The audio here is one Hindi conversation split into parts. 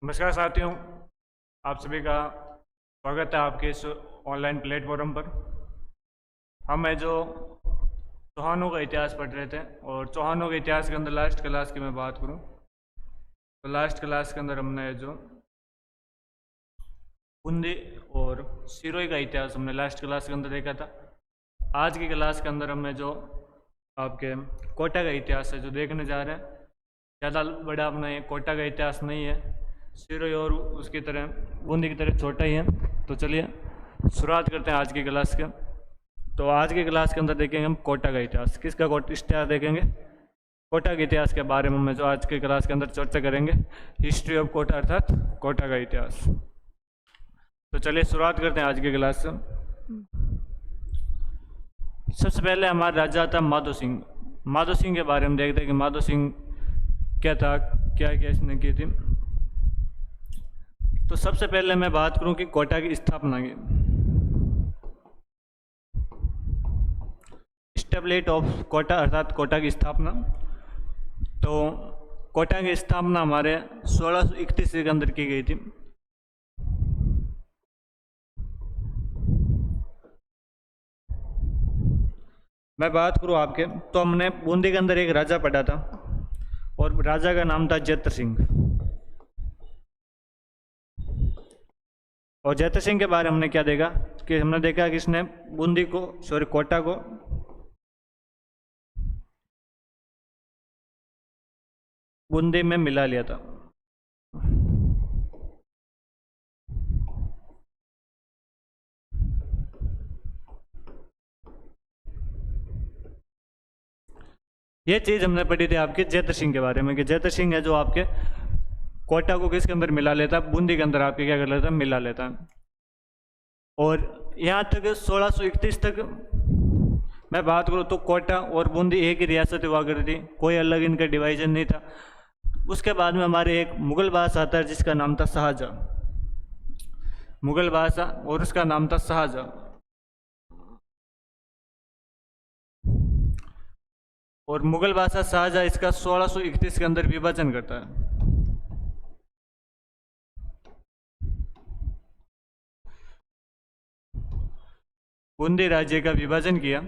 नमस्कार साथियों, आप सभी का स्वागत है आपके इस ऑनलाइन प्लेटफॉर्म पर। हम है जो चौहानों का इतिहास पढ़ रहे थे और चौहानों के इतिहास के अंदर लास्ट क्लास की मैं बात करूं तो लास्ट क्लास के अंदर हमने जो बूंदी और सिरोही का इतिहास हमने लास्ट क्लास के अंदर देखा था। आज की क्लास के अंदर हमें जो आपके कोटा का इतिहास है जो देखने जा रहे हैं। ज़्यादा बड़ा अपना ये कोटा का इतिहास नहीं है, सिरोही और उसकी तरह बूंदी की तरह छोटा ही है। तो चलिए शुरुआत करते हैं आज की क्लास के। तो आज की क्लास के अंदर देखेंगे हम कोटा का इतिहास। किसका इतिहास देखेंगे? कोटा के इतिहास के बारे में मैं जो आज की क्लास के अंदर चर्चा करेंगे, हिस्ट्री ऑफ कोटा अर्थात कोटा का इतिहास। तो चलिए शुरुआत करते हैं आज की क्लास से। सबसे पहले हमारा राजा था माधो सिंह। माधो सिंह के बारे में देखते हैं कि माधो सिंह क्या था, क्या क्या इसने की थी। तो सबसे पहले मैं बात करूं कि कोटा की स्थापना की। स्टेबलेट ऑफ कोटा अर्थात कोटा की स्थापना। तो कोटा की स्थापना हमारे 1631 के अंदर की गई थी। मैं बात करूं आपके तो हमने बूंदी के अंदर एक राजा पढ़ा था और राजा का नाम था जैत्र सिंह। और जैत्र सिंह के बारे में हमने क्या देखा कि हमने देखा कि इसने बूंदी को कोटा को बूंदी में मिला लिया था। ये चीज हमने पढ़ी थी आपके जैत्र सिंह के बारे में कि जैत्र सिंह है जो आपके कोटा को किसके अंदर मिला लेता, बूंदी के अंदर आपके क्या कर लेता, मिला लेता। और यहाँ तक 1631 तक मैं बात करूँ तो कोटा और बूंदी एक ही रियासत हुआ करती थी, कोई अलग इनका डिवाइजन नहीं था। उसके बाद में हमारे एक मुगल बादशाह आता है जिसका नाम था शाहजहां। मुगल बादशाह और उसका नाम था शाहजहां। और मुगल बादशाह शाहजहां इसका 1631 के अंदर विभाजन करता है। बूंदी राज्य का विभाजन किया।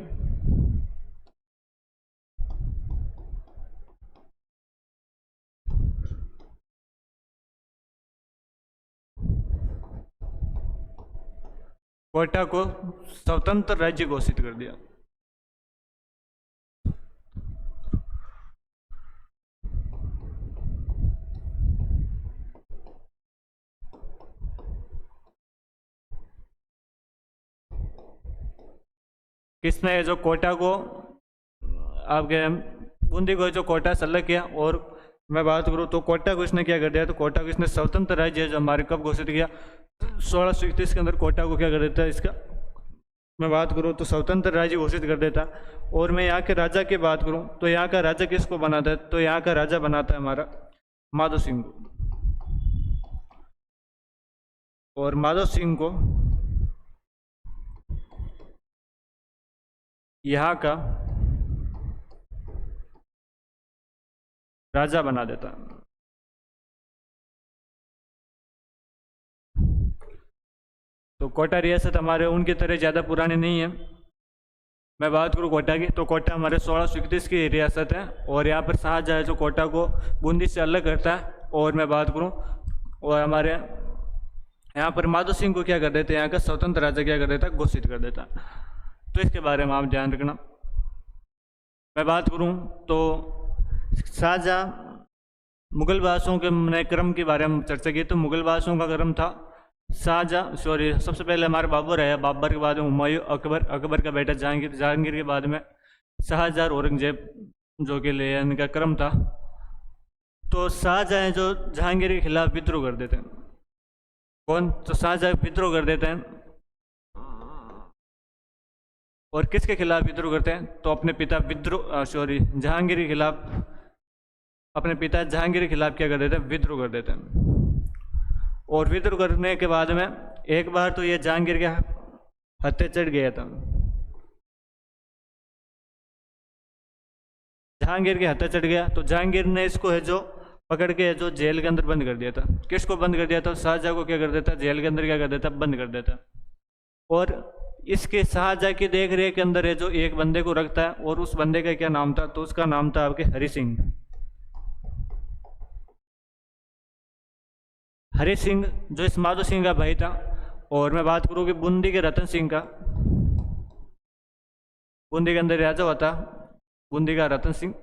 कोटा को स्वतंत्र राज्य घोषित कर दिया। किसने जो कोटा को आपके बूंदी को जो कोटा से अलग किया। और मैं बात करूँ तो कोटा को इसने क्या कर दिया, तो कोटा को इसने स्वतंत्र राज्य जो हमारे कब घोषित किया, 1631 के अंदर कोटा को क्या कर देता है, इसका मैं बात करूँ तो स्वतंत्र राज्य घोषित कर देता। और मैं यहाँ के राजा की बात करूँ तो यहाँ का राजा किसको बनाता है, तो यहाँ का राजा बनाता है हमारा माधो सिंह को। और माधो सिंह को यहाँ का राजा बना देता है। तो कोटा रियासत हमारे उनकी तरह ज़्यादा पुरानी नहीं है। मैं बात करूँ कोटा की तो कोटा हमारे 1631 की रियासत है। और यहाँ पर शाहजहां जो कोटा को बूंदी से अलग करता है। और मैं बात करूँ और हमारे यहाँ पर माधो सिंह को क्या कर देते हैं, यहाँ का स्वतंत्र राजा क्या कर देता है, घोषित कर देता। तो इसके बारे में आप ध्यान रखना। मैं बात करूँ तो शाहजहां मुगल बादशाहों के क्रम के बारे में चर्चा की। तो मुगल बादशाहों का क्रम था शाहजहां सबसे पहले हमारे बाबर है, बाबर के बाद में हुमायूं, अकबर, अकबर का बेटा जहांगीर, जहांगीर के बाद में शाहजहां, औरंगजेब जो के लिए इनका क्रम था। तो शाहजहां जो जहांगीर के खिलाफ विद्रोह कर देते हैं। कौन? तो शाहजहां विद्रोह कर देते हैं। और किसके खिलाफ विद्रोह करते हैं, तो अपने पिता जहांगीर के खिलाफ, अपने पिता जहांगीर के खिलाफ क्या कर देते हैं, विद्रोह कर देते हैं। और विद्रोह करने के बाद में एक बार तो ये जहांगीर के हत्या चढ़ गया था। जहांगीर के हत्या चढ़ गया तो जहांगीर ने इसको है जो पकड़ के जो जेल के अंदर बंद कर दिया था। किसको बंद कर दिया था? शाहजहाँ को क्या कर देता? जेल के अंदर क्या कर देता? बंद कर देता। और इसके शाहजहाँ की देख रेख के अंदर है जो एक बंदे को रखता है, और उस बंदे का क्या नाम था? तो उसका नाम था आपके हरि सिंह। हरि सिंह जो इस माधो सिंह का भाई था। और मैं बात करूँ कि बूंदी के रतन सिंह का, बूंदी के अंदर राजा हुआ था बूंदी का रतन सिंह,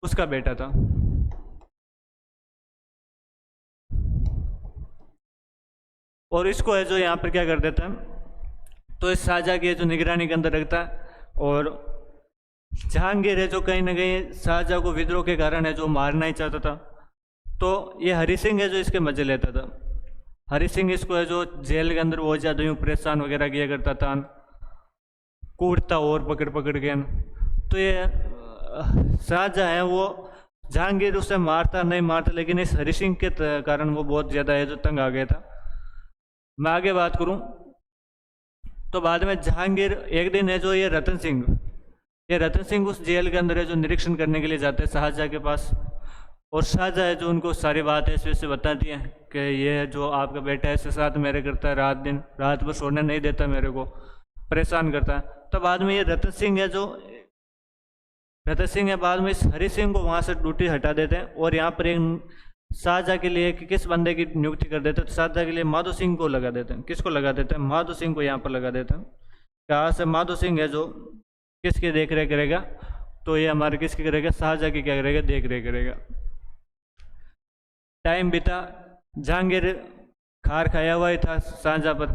उसका बेटा था। और इसको है जो यहाँ पर क्या कर देता है, तो इस शाहजहाँ की जो निगरानी के अंदर रखता है। और जहांगीर है जो कहीं ना कहीं शाहजहाँ को विद्रोह के कारण है जो मारना ही चाहता था, तो ये हरि सिंह है जो इसके मजे लेता था। हरि सिंह इसको है जो जेल के अंदर बहुत ज़्यादा यूँ परेशान वगैरह किया करता था, कूटता और पकड़ पकड़ के। तो ये शाहजहाँ है वो जहांगीर उसे मारता नहीं मारता, लेकिन इस हरि सिंह के कारण वो बहुत ज़्यादा है जो तंग आ गया था। मैं आगे बात करूं तो बाद में जहांगीर एक दिन है जो ये रतन सिंह उस जेल के अंदर है जो निरीक्षण करने के लिए जाते हैं शाहजहाँ के पास। और शाहजहाँ है जो उनको सारी बात है इस बताती है कि ये जो आपका बेटा है इसके साथ मेरे करता है, रात भर सोने नहीं देता, मेरे को परेशान करता है। तो बाद में ये रतन सिंह है बाद में इस हरि सिंह को वहाँ से ड्यूटी हटा देते हैं, और यहाँ पर एक शाहजहाँ के लिए कि किस बंदे की नियुक्ति कर देते हैं, तो शाहजहाँ के लिए माधो सिंह को लगा देते हैं। किसको लगा देते हैं? माधो सिंह को यहाँ पर लगा देते हैं। कहाँ से? माधो सिंह है जो किसकी देख रेख करेगा? तो ये हमारे किसकी करेगा? शाहजहाँ की क्या करेगा? देख रेख करेगा। टाइम बीता, जहांगीर खार खाया हुआ ही था शाहजहाँ पर,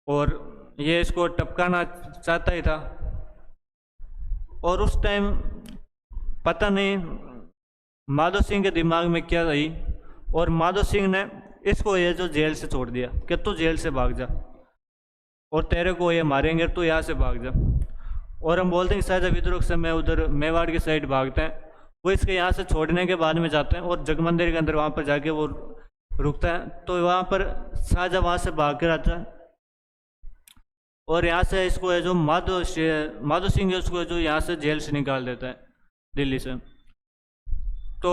और ये इसको टपकाना चाहता ही था। और उस टाइम पता नहीं माधो सिंह के दिमाग में क्या रही, और माधो सिंह ने इसको ये जो जेल से छोड़ दिया कि तू जेल से भाग जा, और तेरे को ये मारेंगे, तू यहाँ से भाग जा। और हम बोलते हैं कि शाहजहाँ विद्रोह से मैं उधर मेवाड़ की साइड भागते हैं। वो इसके यहाँ से छोड़ने के बाद में जाते हैं और जगमंदिर के अंदर वहाँ पर जाके वो रुकता है। तो वहाँ पर शाहजहाँ वहाँ से भाग कर आता है, और यहाँ से इसको है जो माधो सिंह है उसको जो यहाँ से जेल से निकाल देता है, दिल्ली से। तो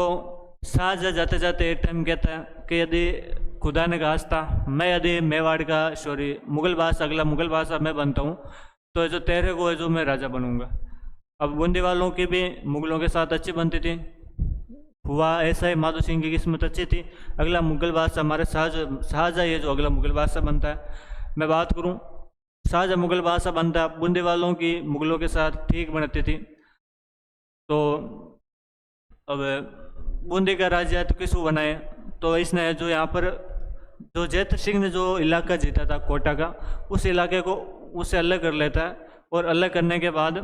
शाहजहाँ जाते जाते एक टाइम कहता है कि यदि खुदा ने कहा मैं यदि मेवाड़ का अगला मुगल बादशाह मैं बनता हूँ, तो जो तेरे को है जो मैं राजा बनूंगा। अब बूंदी वालों की भी मुगलों के साथ अच्छी बनती थी, हुआ ऐसा ही माधो सिंह की किस्मत अच्छी थी। अगला मुगल बादशाह हमारे शाहजहाँ ये जो अगला मुगल बादशाह बनता है। मैं बात करूँ शाहजहाँ मुगल बादशाह बनता है, बूंदी वालों की मुगलों के साथ ठीक बनती थी। तो अब बूंदी का राज्य है तो किसको बनाए? तो इसने जो यहाँ पर जो जैतर सिंह ने जो इलाका जीता था कोटा का, उस इलाके को उससे अलग कर लेता है, और अलग करने के बाद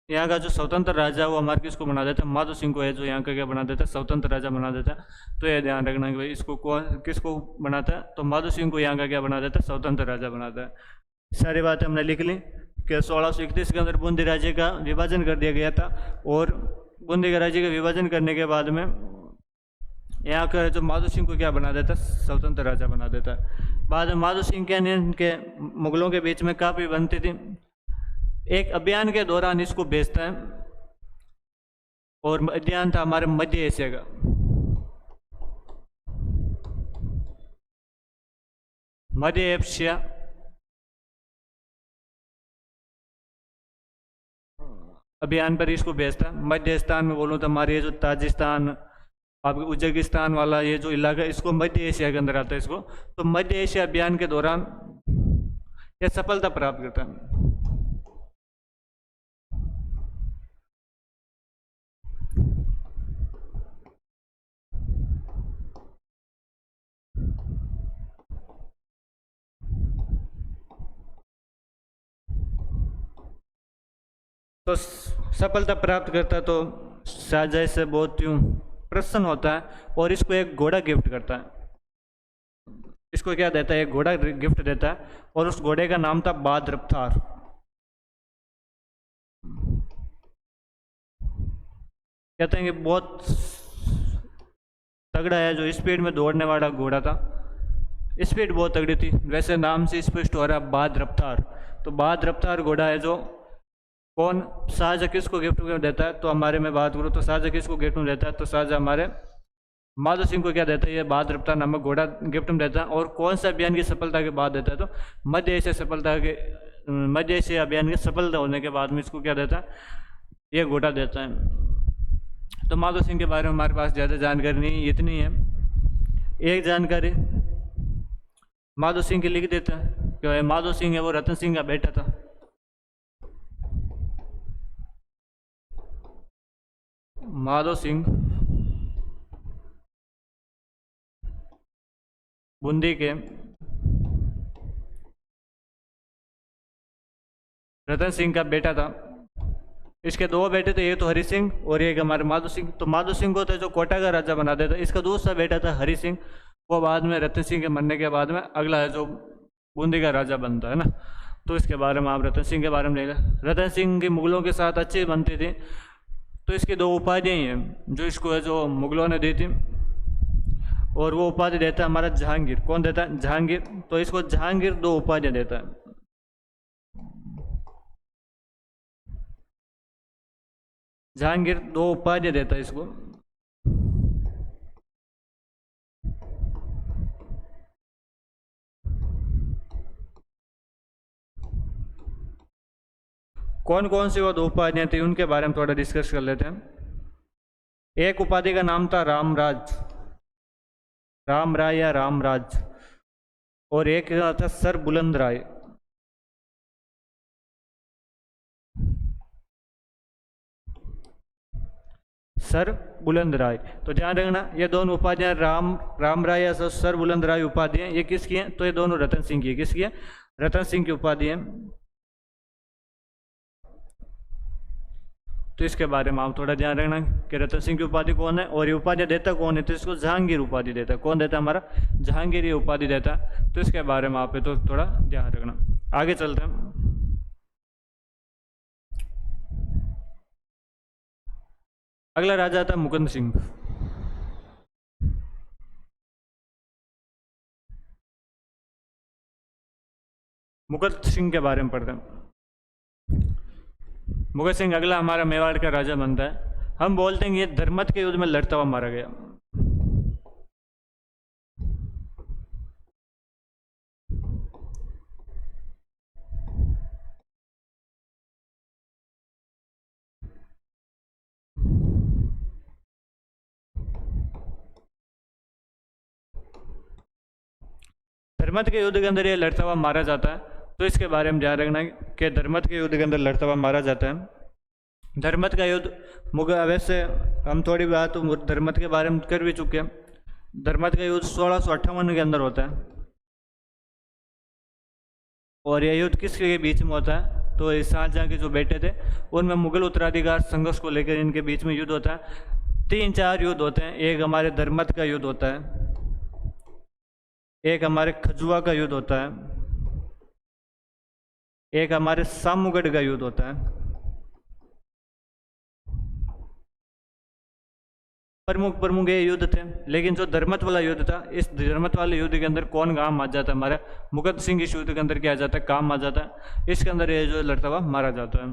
यहाँ का जो स्वतंत्र राजा वो हमारे किसको बना देता है? माधो सिंह को है जो यहाँ का क्या बना देता है? स्वतंत्र राजा बना देता है। तो ये ध्यान रखना कि भाई इसको किसको बनाता है? तो माधो सिंह को यहाँ का क्या बना देता है? स्वतंत्र राजा बनाता है। सारी बातें हमने लिख ली कि 1631 के अंदर बूंदी राज्य का विभाजन कर दिया गया था, और बूंदी के राज्य का विभाजन करने के बाद में यहाँ का जो माधो सिंह को क्या बना देता है? स्वतंत्र राजा बना देता है। बाद में माधो सिंह के मुगलों के बीच में काफ़ी बनती थी। एक अभियान के दौरान इसको भेजता है, और अभियान था हमारे मध्य एशिया का। मध्य एशिया अभियान पर इसको भेजता है। मध्य स्थान में बोलूँ तो हमारे ये जो ताजिस्तान, आपके उज्बेकिस्तान वाला ये जो इलाका है, इसको मध्य एशिया के अंदर आता है इसको। तो मध्य एशिया अभियान के दौरान यह सफलता प्राप्त करता है। तो सफलता प्राप्त करता तो शाहजहाँ से बहुत यूँ प्रसन्न होता है, और इसको एक घोड़ा गिफ्ट करता है। इसको क्या देता है? एक घोड़ा गिफ्ट देता है, और उस घोड़े का नाम था बाद रफ्तार। कहते हैं कि बहुत तगड़ा है, जो स्पीड में दौड़ने वाला घोड़ा था, स्पीड बहुत तगड़ी थी, वैसे नाम से स्पष्ट हो रहा है बाद रफ्तार। तो बाद रफ्तार घोड़ा है जो कौन शाहजहाँ किसको गिफ्ट में देता है? तो हमारे मैं बात करूँ तो शाहजहाँ किसको गिफ्ट में देता है? तो शाहजहाँ हमारे माधो सिंह को क्या देता है? ये बहादुर नामक घोड़ा गिफ्ट में देता है। और कौन सा अभियान की सफलता के बाद देता है? तो मध्य एशिया अभियान की सफलता होने के बाद में इसको क्या देता है? ये घोड़ा देता है। तो माधो सिंह के बारे में हमारे पास ज़्यादा जानकारी नहीं, इतनी है। एक जानकारी माधो सिंह की लिख देता है कि माधो सिंह है वो रतन सिंह का बेटा था। माधो सिंह बूंदी के रतन सिंह का बेटा था। इसके दो बेटे थे, एक तो हरि सिंह और एक हमारे माधो सिंह। तो माधो सिंह को तो जो कोटा का राजा बना देता। इसका दूसरा बेटा था हरि सिंह, वो बाद में रतन सिंह के मरने के बाद में अगला है जो बूंदी का राजा बनता है ना। तो इसके बारे में आप रतन सिंह के बारे में लेगा। रतन सिंह की मुगलों के साथ अच्छी बनती थी। तो इसकी दो उपाधियाँ हैं जो इसको है जो मुगलों ने दी थी, और वो उपाधि देता है हमारा जहांगीर। कौन देता है? जहांगीर। तो इसको जहांगीर दो उपाधियाँ देता है। जहांगीर दो उपाधियाँ देता है इसको। कौन कौन सी वो दो उपाधियाँ थी उनके बारे में थोड़ा डिस्कस कर लेते हैं। एक उपाधि का नाम था रामराज, राम राय या रामराज, और एक था सर बुलंद राय। सर बुलंद राय। तो ध्यान रखना ये दोनों उपाधियां राम राय या सर बुलंद राय उपाधियां ये किसकी हैं? तो ये दोनों रतन सिंह की है। किसकी है? रतन सिंह की उपाधि है। तो इसके बारे में आप थोड़ा ध्यान रखना कि रतन सिंह की उपाधि कौन है और ये उपाधि देता कौन है? तो इसको जहांगीर उपाधि देता है। कौन देता है? हमारा जहांगीर ये उपाधि देता है। तो इसके बारे में आप तो थोड़ा ध्यान रखना। आगे चलते हैं। अगला राजा था मुकुंद सिंह। मुकुंद सिंह के बारे में पढ़ते हैं। मुकुंद सिंह अगला हमारा मेवाड़ का राजा बनता है। हम बोलते हैं ये धर्मत के युद्ध में लड़ता हुआ मारा गया। धर्मत के युद्ध के अंदर ये लड़ता हुआ मारा जाता है। तो इसके बारे में ध्यान रखना कि धर्मत के युद्ध के अंदर लड़ता हुआ मारा जाता है। धर्मत का युद्ध वैसे हम थोड़ी बात धर्मत के बारे में कर भी चुके हैं। धर्मत का युद्ध 1658 के अंदर होता है। और यह युद्ध किसके बीच में होता है? तो शाहजहाँ के जो बेटे थे उनमें मुगल उत्तराधिकार संघर्ष को लेकर इनके बीच में युद्ध होता है। 3-4 युद्ध होते हैं। एक हमारे धर्मत का युद्ध होता है, एक हमारे खजुआ का युद्ध होता है, एक हमारे सामूगढ़ का युद्ध होता है। प्रमुख ये युद्ध थे। लेकिन जो धर्मत वाला युद्ध था, इस धर्मत वाले युद्ध के अंदर कौन काम आ जाता है? हमारा मुकुंद सिंह इस युद्ध के अंदर क्या आ जाता है? काम आ जाता है। इसके अंदर ये जो लड़ता हुआ मारा जाता है।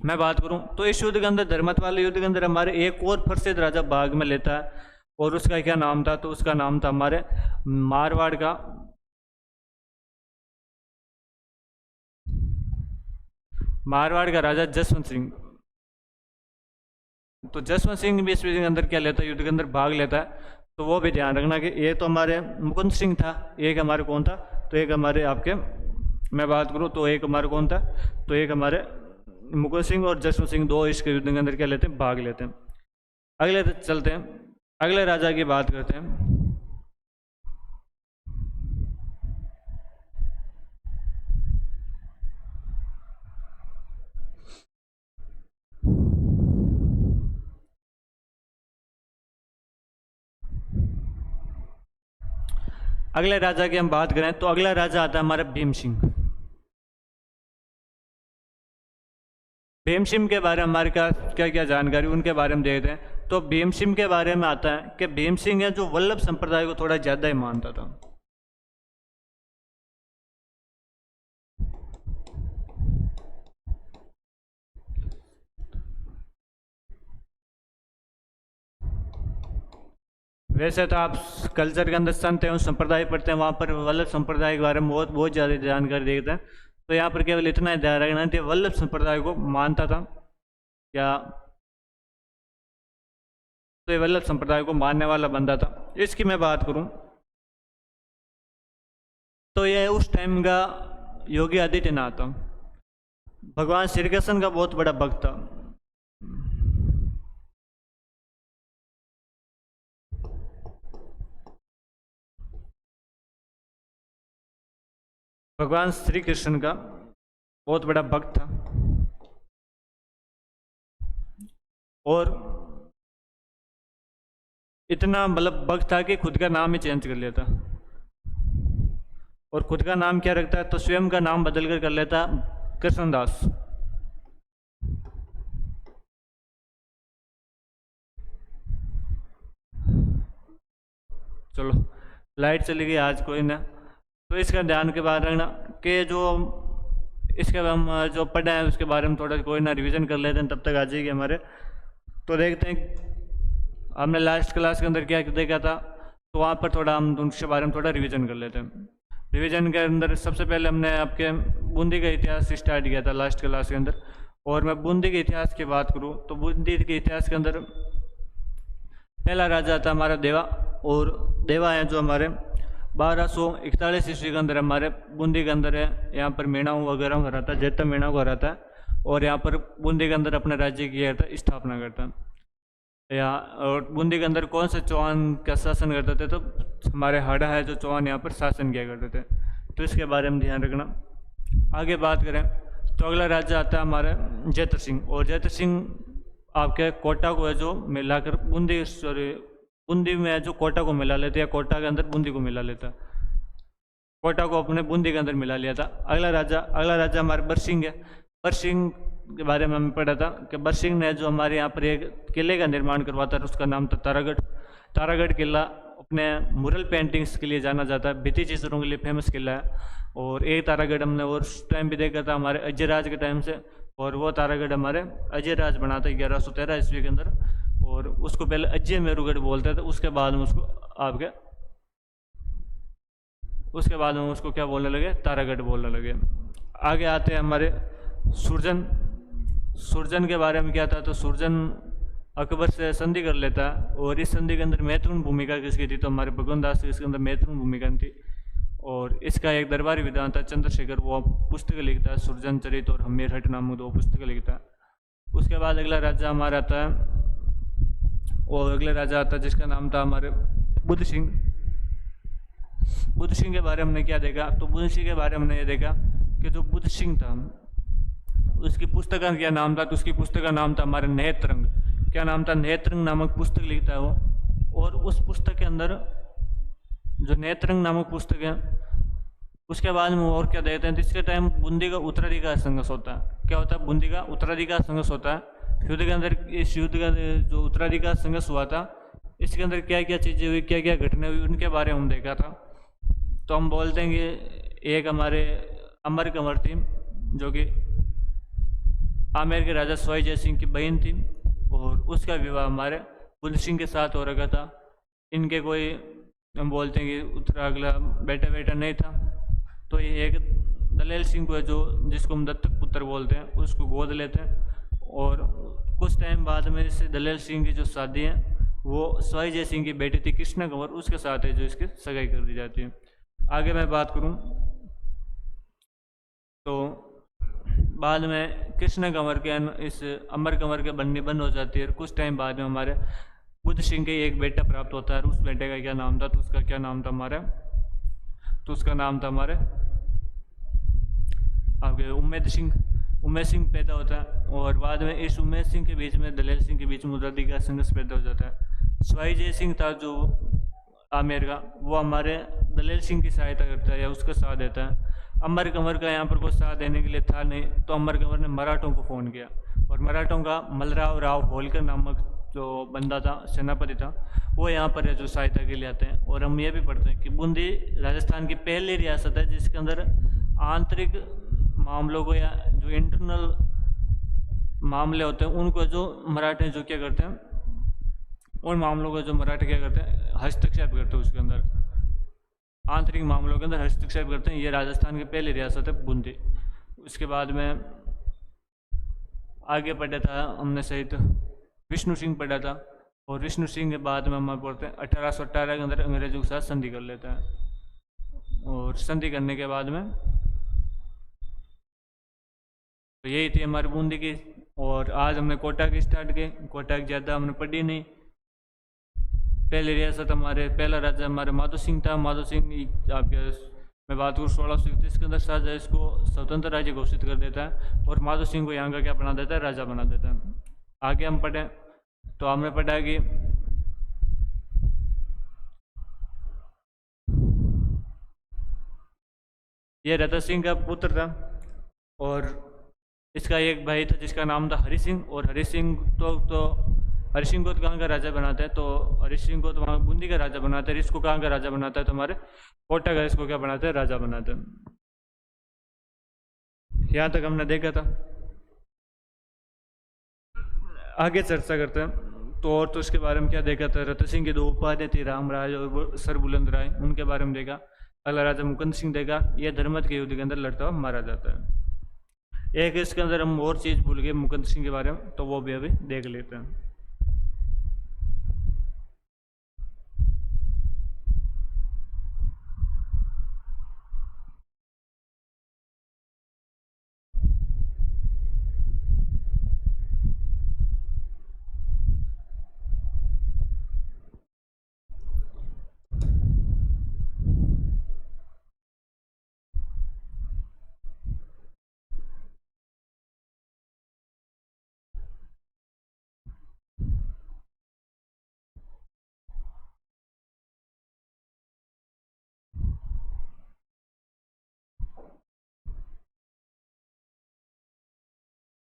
मैं बात करूं तो इस युद्ध के अंदर, धर्मत वाले युद्ध के अंदर हमारे एक और प्रसिद्ध राजा भाग में लेता है। और उसका क्या नाम था? तो उसका नाम था हमारे मारवाड़ का राजा जसवंत सिंह। तो जसवंत सिंह भी इस युद्ध के अंदर क्या लेता है? युद्ध के अंदर भाग लेता है। तो वो भी ध्यान रखना कि ये तो हमारे मुकुंद सिंह था, एक हमारे कौन था? तो एक हमारे आपके, मैं बात करूं तो एक हमारे कौन था? तो एक हमारे मुकुंद सिंह और जसवंत सिंह दो इसके युद्ध के अंदर क्या लेते हैं? भाग लेते हैं। अगले चलते हैं, अगले राजा की बात करते हैं। अगले राजा की हम बात करें तो अगला राजा आता है हमारा भीम सिंह। भीम सिंह के बारे में हमारे क्या क्या क्या जानकारी उनके बारे में देखते हैं। तो भीम सिंह के बारे में आता है कि भीम सिंह है जो वल्लभ संप्रदाय को थोड़ा ज़्यादा ही मानता था। वैसे तो आप कल्चर के अंदर संत एवं संप्रदाय पढ़ते हैं, वहाँ पर वल्लभ संप्रदाय के बारे में बहुत बहुत ज़्यादा जानकारी देखते हैं। तो यहाँ पर केवल इतना ही ध्यान रखना है, वल्लभ संप्रदाय को मानता था या तो ये वल्लभ संप्रदाय को मानने वाला बंदा था। इसकी मैं बात करूं तो ये उस टाइम का योगी आदित्यनाथ, भगवान श्री कृष्ण का बहुत बड़ा भक्त था। भगवान श्री कृष्ण का बहुत बड़ा भक्त था और इतना मतलब भक्त था कि खुद का नाम ही चेंज कर लेता, और खुद का नाम क्या रखता है तो स्वयं का नाम बदल कर लेता कृष्णदास। चलो लाइट चली गई आज, कोई ना। तो इसका ध्यान के बारे रखना कि जो इसके हम जो पढ़े हैं उसके बारे में थोड़ा कोई ना रिवीजन कर लेते हैं, तब तक आ जाएगी हमारे। तो देखते हैं हमने लास्ट क्लास के अंदर क्या देखा था, तो वहाँ पर थोड़ा हम उसके बारे में थोड़ा रिवीजन कर लेते हैं। रिवीजन के अंदर सबसे पहले हमने आपके बूंदी का इतिहास स्टार्ट किया था लास्ट क्लास के अंदर। और मैं बूंदी के इतिहास की बात करूँ तो बूंदी के इतिहास के अंदर पहला राजा था हमारा देवा, और देवा है जो हमारे 1241 ईस्वी के अंदर हमारे बूंदी के अंदर है, यहाँ पर मीणाओं वगैरह को हराता, जैता मीणा को हराता है और यहाँ पर बूंदी के अंदर अपने राज्य की स्थापना करता है। या और बूंदी के अंदर कौन से चौहान का शासन करते थे, तो हमारे हाड़ा है जो चौहान यहाँ पर शासन किया करते थे। तो इसके बारे में ध्यान रखना। आगे बात करें तो अगला राज्य आता है हमारे जैतर सिंह, और जैतर सिंह आपके कोटा को है जो मिलाकर बूंदी में है जो कोटा को मिला लेते, या कोटा के अंदर बूंदी को मिला लेता, कोटा को अपने बूंदी के अंदर मिला लिया था। अगला राजा हमारे बरसिंह है। बरसिंह के बारे में हमें पढ़ा था कि बरसिंह ने जो हमारे यहाँ पर एक किले का निर्माण करवाता था, उसका नाम था तारागढ़। तारागढ़ किला अपने मुरल पेंटिंग्स के लिए जाना जाता है, भित्ति चित्रों के लिए फेमस किला है। और एक तारागढ़ हमने और उस टाइम भी देखा था हमारे अजयराज के टाइम से, और वो तारागढ़ हमारे अजयराज बना था 1113 ईस्वी के अंदर, और उसको पहले अजय मेरूगढ़ बोलते थे। उसके बाद में उसको क्या बोलने लगे, तारागढ़ बोलने लगे। आगे आते हैं हमारे सुरजन के बारे में क्या था, तो सुरजन अकबर से संधि कर लेता है, और इस संधि के अंदर महत्वपूर्ण भूमिका किसकी थी, तो हमारे भगवान दास की इसके अंदर महत्वपूर्ण भूमिका थी। और इसका एक दरबारी विद्वान था चंद्रशेखर, वो पुस्तक लिखता है सुरजन चरित और हमीर हट नामक 2 पुस्तक लिखता है। उसके बाद अगला राजा हमारा आता है, और अगला राजा आता है जिसका नाम था हमारे बुद्ध सिंह। बुद्ध सिंह के बारे में हमने क्या देखा, तो बुद्ध सिंह के बारे में हमने ये देखा कि जो बुद्ध सिंह था उसकी पुस्तक का क्या नाम था, तो उसकी पुस्तक का नाम था हमारे नेत्रंग। क्या नाम था, नेत्रंग नामक पुस्तक लिखता है वो। और उस पुस्तक के अंदर जो नेत्रंग नामक पुस्तक है, उसके बाद में और क्या देखते हैं, जिसके टाइम बूंदी का उत्तराधिकार संघर्ष होता है। क्या होता है, बूंदी का उत्तराधिकार संघर्ष होता है। युद्ध के अंदर इस युद्ध का जो उत्तराधिकार संघर्ष हुआ था, इसके अंदर क्या क्या चीज़ें हुई, क्या क्या घटना हुई, उनके बारे में हम देखा था। तो हम बोलते हैं कि एक हमारे अमर कंवर थी, जो कि आमेर के राजा सोई जय सिंह की बहन थी, और उसका विवाह हमारे बुद्ध सिंह के साथ हो रखा था। इनके कोई हम बोलते हैं कि उत्तरा अगला बेटा नहीं था। तो ये एक दलेल सिंह को है जो जिसको हम दत्तक पुत्र बोलते हैं, उसको गोद लेते हैं। और कुछ टाइम बाद में इससे दलेल सिंह की जो शादी है वो सोई जय सिंह की बेटी थी कृष्णा कंवर, उसके साथ है जो इसकी सगाई कर दी जाती है। आगे मैं बात करूं तो बाद में कृष्ण कंवर के इस अमर कंवर के बननी बंद हो जाती है। कुछ टाइम बाद में हमारे बुद्ध सिंह के एक बेटा प्राप्त होता है, उस बेटे का क्या नाम था, तो उसका क्या नाम था हमारे, तो उसका नाम था हमारे आगे उम्मेद सिंह पैदा होता है। और बाद में इस उम्मेद सिंह के बीच में दलेल सिंह के बीच में उत्तराधिकार संघर्ष पैदा हो जाता है। स्वाई जय सिंह था जो आमेर का, वो हमारे दलेल सिंह की सहायता करता है या उसका साथ देता है। अमर कंवर का यहाँ पर कोई साथ देने के लिए था नहीं, तो अमर कंवर ने मराठों को फ़ोन किया, और मराठों का मलराव राव होलकर नामक जो बंदा था, सेनापति था, वो यहाँ पर है जो सहायता के लिए आते हैं। और हम ये भी पढ़ते हैं कि बूंदी राजस्थान की पहली रियासत है जिसके अंदर आंतरिक मामलों को या जो इंटरनल मामले होते हैं उनको जो मराठे जो क्या करते हैं, उन मामलों को जो मराठे क्या करते हैं हस्तक्षेप करते हैं उसके अंदर, आंतरिक मामलों के अंदर हस्तक्षेप करते हैं। ये राजस्थान की पहली रियासत है बूंदी। उसके बाद में आगे पढ़ा था हमने सहित विष्णु सिंह पढ़ा था, और विष्णु सिंह के बाद में हम पढ़ते हैं 1818 के अंदर अंग्रेजों के साथ संधि कर लेता है, और संधि करने के बाद में तो यही थी हमारी बूंदी की। और आज हमने कोटा की स्टार्ट की। कोटा की ज़्यादा हमने पढ़ी नहीं। पहली रियासत हमारे, पहला राज्य हमारे माधो सिंह था। माधो सिंह आपके मैं बात करूँ 1631 के अंदर शाहजहाँ इसको स्वतंत्र राज्य घोषित कर देता है, और माधो सिंह को यहाँ का क्या बना देता है, राजा बना देता है। आगे हम पढ़ें तो हमने पढ़ा कि ये रतन सिंह का पुत्र था, और इसका एक भाई था जिसका नाम था हरि सिंह। और हरि सिंह हरि सिंह को तो कहाँ का राजा बनाता है, तो हरि सिंह को तो वहाँ बूंदी का राजा बनाता है। इसको कहाँ का राजा बनाता है, तो हमारे कोटा का इसको क्या बनाते हैं, राजा बनाते हैं। यहाँ तक हमने देखा था। आगे चर्चा करते हैं तो, और तो इसके बारे में क्या देखा था। रतन सिंह की दो उपाधियाँ थी, रामराज और सर बुलंद राय, उनके बारे में देखा। अगला राजा मुकुंद सिंह देखा, यह धर्मत के युद्ध के अंदर लड़ता हुआ मारा जाता है। एक इसके अंदर हम और चीज़ भूल गए मुकुंद सिंह के बारे में, तो वो भी अभी देख लेते हैं।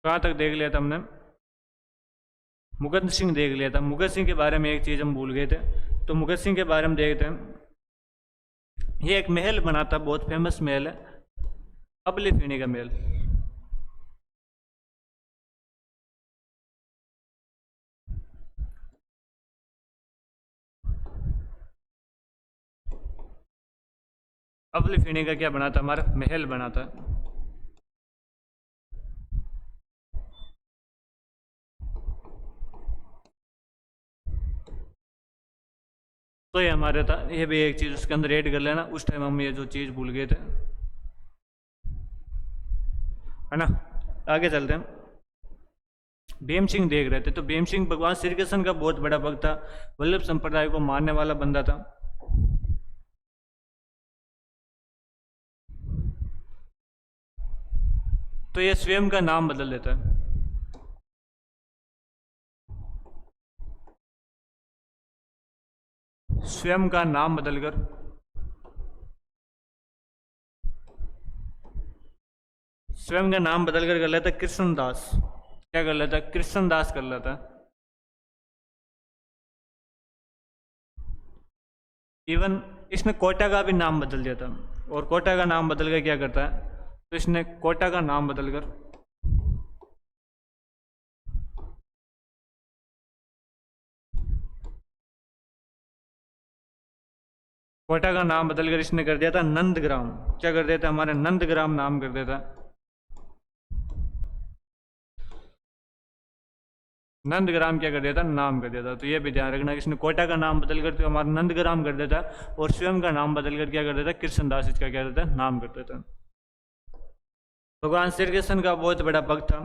कहाँ तक देख लिया था हमने, मुकुंद सिंह देख लिया था। मुकुंद सिंह के बारे में एक चीज़ हम भूल गए थे, तो मुकुंद सिंह के बारे में देखते हैं। ये एक महल बना था, बहुत फेमस महल है, अबली फीणी का महल। अबली फीणी का क्या बना था, हमारा महल बना था। तो ये हमारे था, ये भी एक चीज़ उसके अंदर ऐड कर लेना। उस टाइम हम ये जो चीज़ भूल गए थे, है ना। आगे चलते हैं। भीम सिंह देख रहे थे, तो भीम सिंह भगवान श्री कृष्ण का बहुत बड़ा भक्त था, वल्लभ संप्रदाय को मानने वाला बंदा था। तो ये स्वयं का नाम बदल देता है। स्वयं का नाम बदलकर स्वयं का नाम बदलकर कर लेता कृष्णदास। क्या कर लेता, कृष्णदास कर लेता। इवन इसने कोटा का भी नाम बदल दिया था, और कोटा का नाम बदल कर क्या करता है, तो इसने कोटा का नाम बदलकर कोटा का नाम बदलकर इसने कर दिया था नंदग्राम। क्या कर दिया था, हमारे नंदग्राम नाम कर दिया था। नंदग्राम क्या कर दिया था, नाम कर दिया था। तो ये भी ध्यान रखना, इसने कोटा का नाम बदल कर तो हमारा नंदग्राम कर देता, और स्वयं का नाम बदल कर क्या कर देता, कृष्णदास इसका क्या देता, नाम कर देता। भगवान श्री कृष्ण का बहुत बड़ा भक्त था।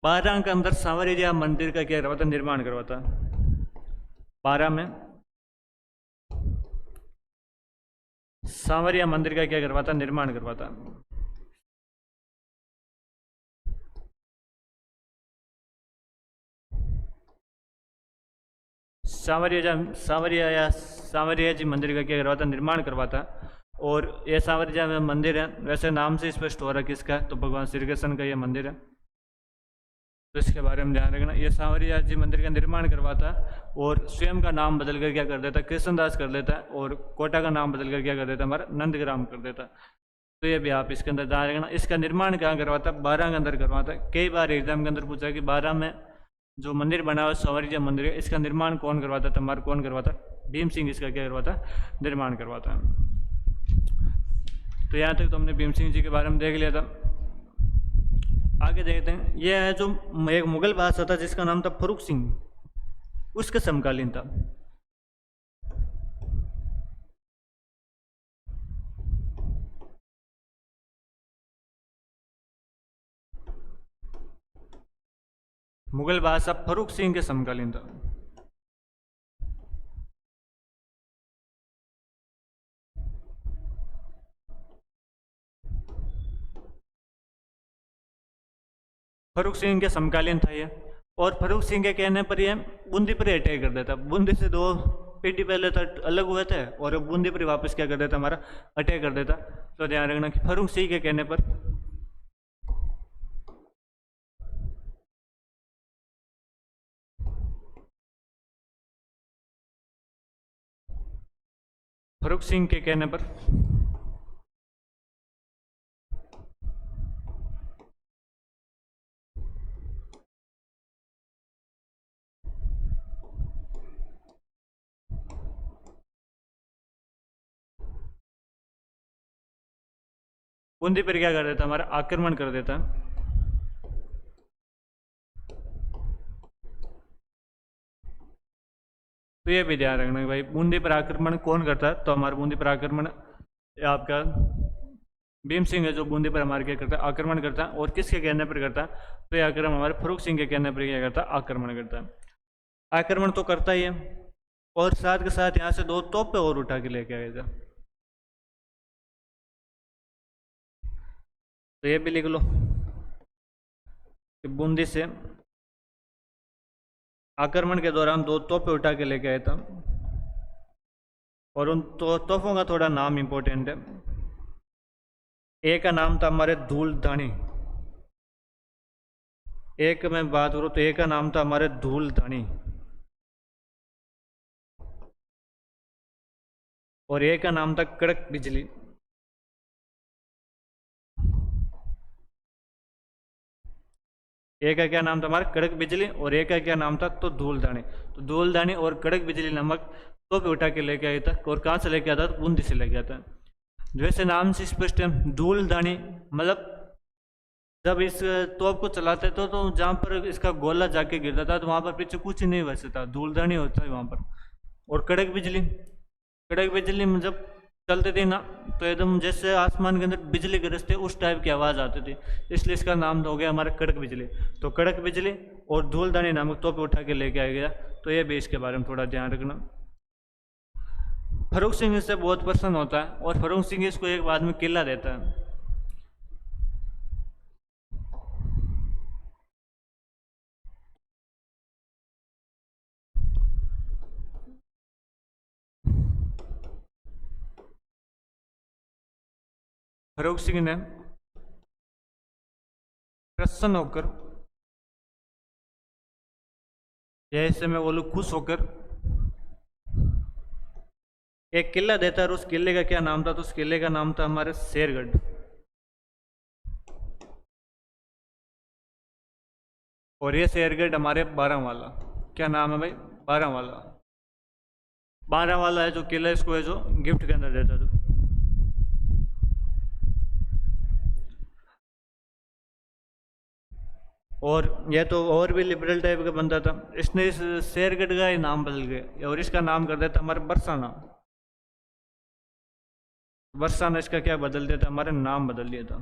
12 के अंदर सांवरिया मंदिर का क्या करवाता, निर्माण करवाता। 12 में सांवरिया मंदिर का क्या करवाता, निर्माण करवाता। सांवरिया जी मंदिर का क्या करवाता, निर्माण करवाता। और ये सांवरिया में मंदिर है, वैसे नाम से स्पष्ट हो रहा है किसका, तो भगवान श्री कृष्ण का ये मंदिर है। तो इसके बारे में ध्यान रखना। ये सांवरिया जी मंदिर का निर्माण करवाता, और स्वयं का नाम बदल कर क्या कर देता, कृष्णदास कर देता, और कोटा का नाम बदल कर क्या कर देता, हमारा नंदग्राम कर देता। तो ये भी आप इसके अंदर ध्यान रखना। इसका निर्माण कहाँ करवाता, 12 के अंदर करवाता। कई बार एग्जाम के अंदर पूछा कि 12 में जो मंदिर बना हुआ संवरिया मंदिर है, इसका निर्माण कौन करवाता था? हमारा कौन करवाता? भीम सिंह इसका क्या करवाता? निर्माण करवाता है। तो यहाँ तक तो हमने भीम सिंह जी के बारे में देख लिया था। आगे देखते हैं, यह है जो एक मुगल बादशाह था जिसका नाम था फर्रुख सिंह, उसके समकालीन था। मुगल बादशाह फर्रुख सिंह के समकालीन था। फर्रुख सिंह के समकालीन था ये, और फर्रुख सिंह के कहने पर ये बूंदी पर अटैक कर देता। बूंदी से 2 पीढ़ी पहले तक अलग हुए थे और बूंदी पर वापस क्या कर देता? हमारा अटैक कर देता। तो ध्यान रखना कि फर्रुख सिंह के कहने पर फर्रुख सिंह के कहने पर बूंदी पर क्या कर देता? हमारा आक्रमण कर देता। तो ये भी ध्यान रखना कि भाई बूंदी पर आक्रमण कौन करता है? तो हमारा बूंदी पर आक्रमण आपका भीम सिंह है, जो बूंदी पर हमारे क्या करता है? आक्रमण करता है। और किसके कहने पर करता है? तो यह आक्रमण हमारे फर्रुख सिंह के कहने पर क्या करता है? आक्रमण करता है। आक्रमण तो करता ही है, और साथ के साथ यहाँ से 2 तोपें और उठा के लेके आए थे। तो ये भी लिख लो कि बूंदी से आक्रमण के दौरान 2 तोपें उठा के लेके आया था, और उन तोपों का थोड़ा नाम इंपॉर्टेंट है। एक का नाम था हमारे धूलधानी। एक में बात करूँ तो एक का नाम था हमारे धूलधानी, और एक का नाम था कड़क बिजली। एक का क्या नाम था? हमारा कड़क बिजली, और एक का क्या नाम था? तो धूलधानी। तो धूलधानी और कड़क बिजली नामक तोप उठा के लेके आया था। और कहाँ से लेके आता था? बूंदी से लेके आता। जैसे नाम से स्पष्ट है, धूलधानी मतलब जब इस तोप को चलाते थे तो जहाँ पर इसका गोला जाके गिरता था तो वहाँ पर पीछे कुछ नहीं बचता, धूलधानी होता है वहाँ पर। और कड़क बिजली, कड़क बिजली में जब चलती थी ना तो एकदम जैसे आसमान के अंदर बिजली गरजते उस टाइप की आवाज़ आती थी, इसलिए इसका नाम हो गया हमारा कड़क बिजली। तो कड़क बिजली और धूलधानी नामक तोप उठा के लेके आ गया। तो ये भी इसके बारे में थोड़ा ध्यान रखना। फर्रुख सिंह इससे बहुत प्रसन्न होता है, और फर्रुख सिंह इसको एक बाद में किला देता है। फर्रुख सिंह ने प्रसन्न होकर, जैसे मैं बोलूं खुश होकर, एक किला देता है। और उस किले का क्या नाम था? तो उस किले का नाम था हमारे शेरगढ़। और ये शेरगढ़ हमारे बारांवाला, क्या नाम है भाई? बारांवाला। बारांवाला है जो किला, इसको है जो गिफ्ट के अंदर देता था। और यह तो और भी लिबरल टाइप का बंदा था, इसने इस शेरगढ़ का ही नाम बदल गया और इसका नाम कर देता हमारे बरसाना। बरसाना इसका क्या बदल देता? हमारे नाम बदल दिया था।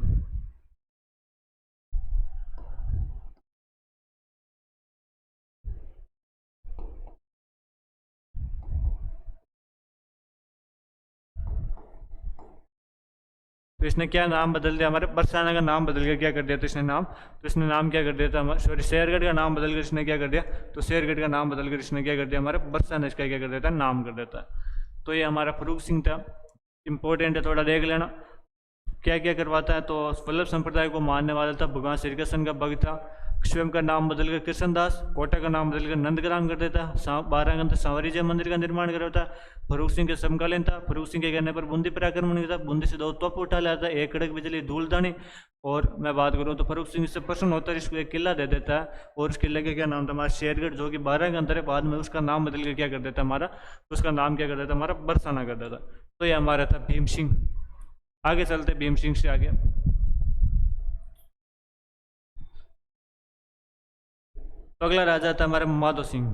तो इसने क्या नाम बदल दिया? हमारे बरसाना का नाम बदल के क्या कर दिया? तो इसने नाम, तो इसने नाम क्या कर दिया था? सॉरी, शेरगढ़ का नाम बदल कर इसने क्या कर दिया? तो शेरगढ़ का नाम बदल कर इसने क्या कर दिया? हमारे बरसाना इसका क्या कर देता है? नाम कर देता है। तो ये हमारा फर्रुख सिंह था, इंपॉर्टेंट है, थोड़ा देख लेना क्या क्या करवाता है। तो वल्लभ संप्रदाय को मानने वाला था, भगवान श्री कृष्ण का भक्त था। स्वयं का नाम बदलकर कृष्णदास, कोटा का नाम बदलकर नंदग्राम कर देता। बारागंज सांवरिया मंदिर का निर्माण करवाता। फर्रुख सिंह के समकालीन था। फर्रुख सिंह के कहने पर बूंदी पर आक्रमण किया था। बूंदी से 2 तोप उठा लाया था, एक कड़क बिजली धूलधानी। और मैं बात करूं तो फर्रुख सिंह इससे प्रसन्न होता है, इसको एक किला दे देता है और उस किले का क्या नाम था हमारा शेरगढ़, जो कि 12 के अंदर है। बाद में उसका नाम बदल के क्या कर देता है हमारा, उसका नाम क्या कर देता है हमारा बरसाना कर देता। तो ये हमारा था भीम सिंह। आगे चलते भीम सिंह से आगे। तो अगला राजा था हमारा माधो सिंह।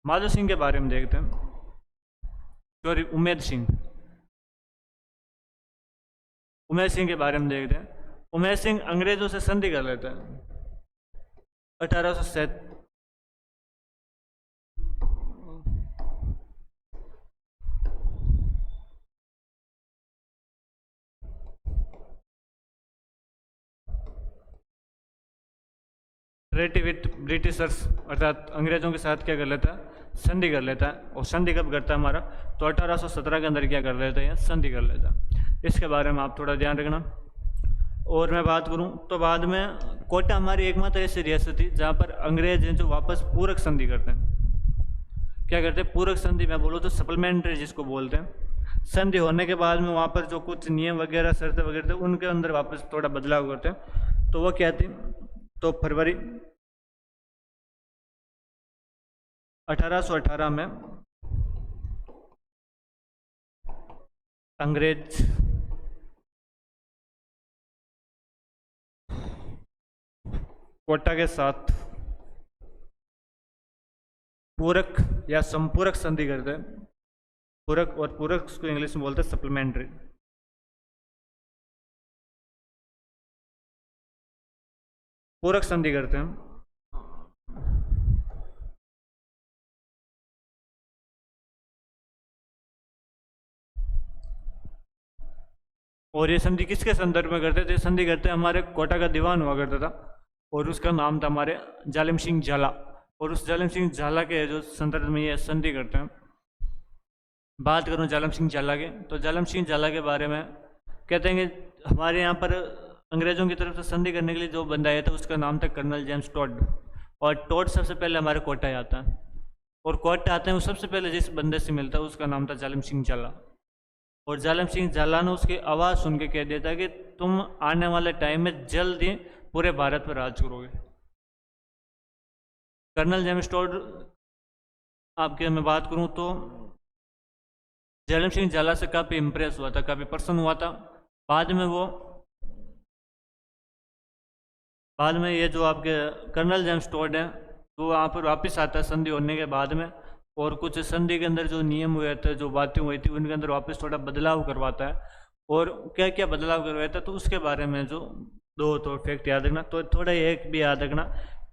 माधो सिंह के बारे में देखते हैं। सॉरी, उमेद सिंह। उमेद सिंह के बारे में देखते हैं। उमेद सिंह अंग्रेजों से संधि कर लेते हैं 1807। ट्रेटी विथ ब्रिटिशर्स, अर्थात अंग्रेजों के साथ क्या कर लेता है, संधि कर लेता है। और संधि कब करता है हमारा, तो 1817 के अंदर क्या कर लेता है, संधि कर लेता है। इसके बारे में आप थोड़ा ध्यान रखना। और मैं बात करूं तो बाद में कोटा हमारी एकमात्र ऐसी रियासत थी जहां पर अंग्रेज हैं जो वापस पूरक संधि करते हैं। क्या करते हैं, पूरक संधि मैं बोलूँ तो सप्लीमेंट्री जिसको बोलते हैं। संधि होने के बाद में वहाँ पर जो कुछ नियम वगैरह शर्तें वगैरह थे उनके अंदर वापस थोड़ा बदलाव करते हैं। तो वो क्या थी, तो फरवरी 1818 में अंग्रेज कोटा के साथ पूरक या संपूरक संधि करते हैं। पूरक और पूरक को इंग्लिश में बोलते हैं सप्लीमेंट्री। पूरक संधि करते हैं। और ये संधि किसके संदर्भ में करते थे, संधि करते हमारे कोटा का दीवान हुआ करता था और उसका नाम था हमारे जालिम सिंह झाला। और उस जालिम सिंह झाला के जो संदर्भ में ये संधि करते हैं। बात करूं जालिम सिंह झाला के, तो जालिम सिंह झाला के बारे में कहते हैं कि हमारे यहाँ पर अंग्रेजों की तरफ से संधि करने के लिए जो बंदा आया था उसका नाम था कर्नल जेम्स टॉड। और टॉड सबसे पहले हमारे कोटा आता है। और कोटा आते हैं वो सबसे पहले जिस बंदे से मिलता है उसका नाम था जालिम सिंह झाला। और जालिम सिंह झाला ने उसकी आवाज़ सुन के कह दिया था कि तुम आने वाले टाइम में जल्द ही पूरे भारत पर राज करोगे। कर्नल जेम्स टॉड आपके मैं बात करूं तो जालिम सिंह झाला से काफ़ी इम्प्रेस हुआ था, काफ़ी प्रसन्न हुआ था। बाद में ये जो आपके कर्नल जेम्स टॉड हैं तो वहाँ पर वापस आता है संधि होने के बाद में। और कुछ संधि के अंदर जो नियम हुए थे, जो बातें हुई थी, उनके अंदर वापस थोड़ा बदलाव करवाता है। और क्या क्या बदलाव करवाया था तो उसके बारे में जो दो तो फैक्ट याद रखना। तो थोड़ा एक भी याद रखना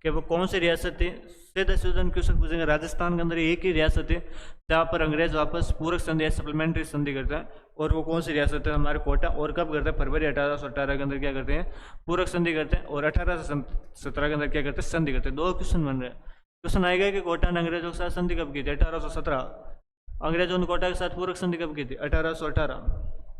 कि वो कौन सी रियासत थी। सीधे सीधे क्वेश्चन पूछेंगे, राजस्थान के अंदर एक ही रियासत थी जहाँ पर अंग्रेज वापस पूरक संधि या सप्लीमेंट्री संधि करते हैं। और वो कौन सी रियासत है, हमारे कोटा। और कब करते हैं, फरवरी 1818 के अंदर क्या करते हैं, पूरक संधि करते हैं। और 1817 के अंदर क्या करते हैं, संधि करते हैं। दो क्वेश्चन बन रहे हैं। क्वेश्चन आएगा कि कोटा ने अंग्रेजों के साथ संधि कब की थी, 1817। अंग्रेजों ने कोटा के साथ पूरक संधि कब की थी, 1818।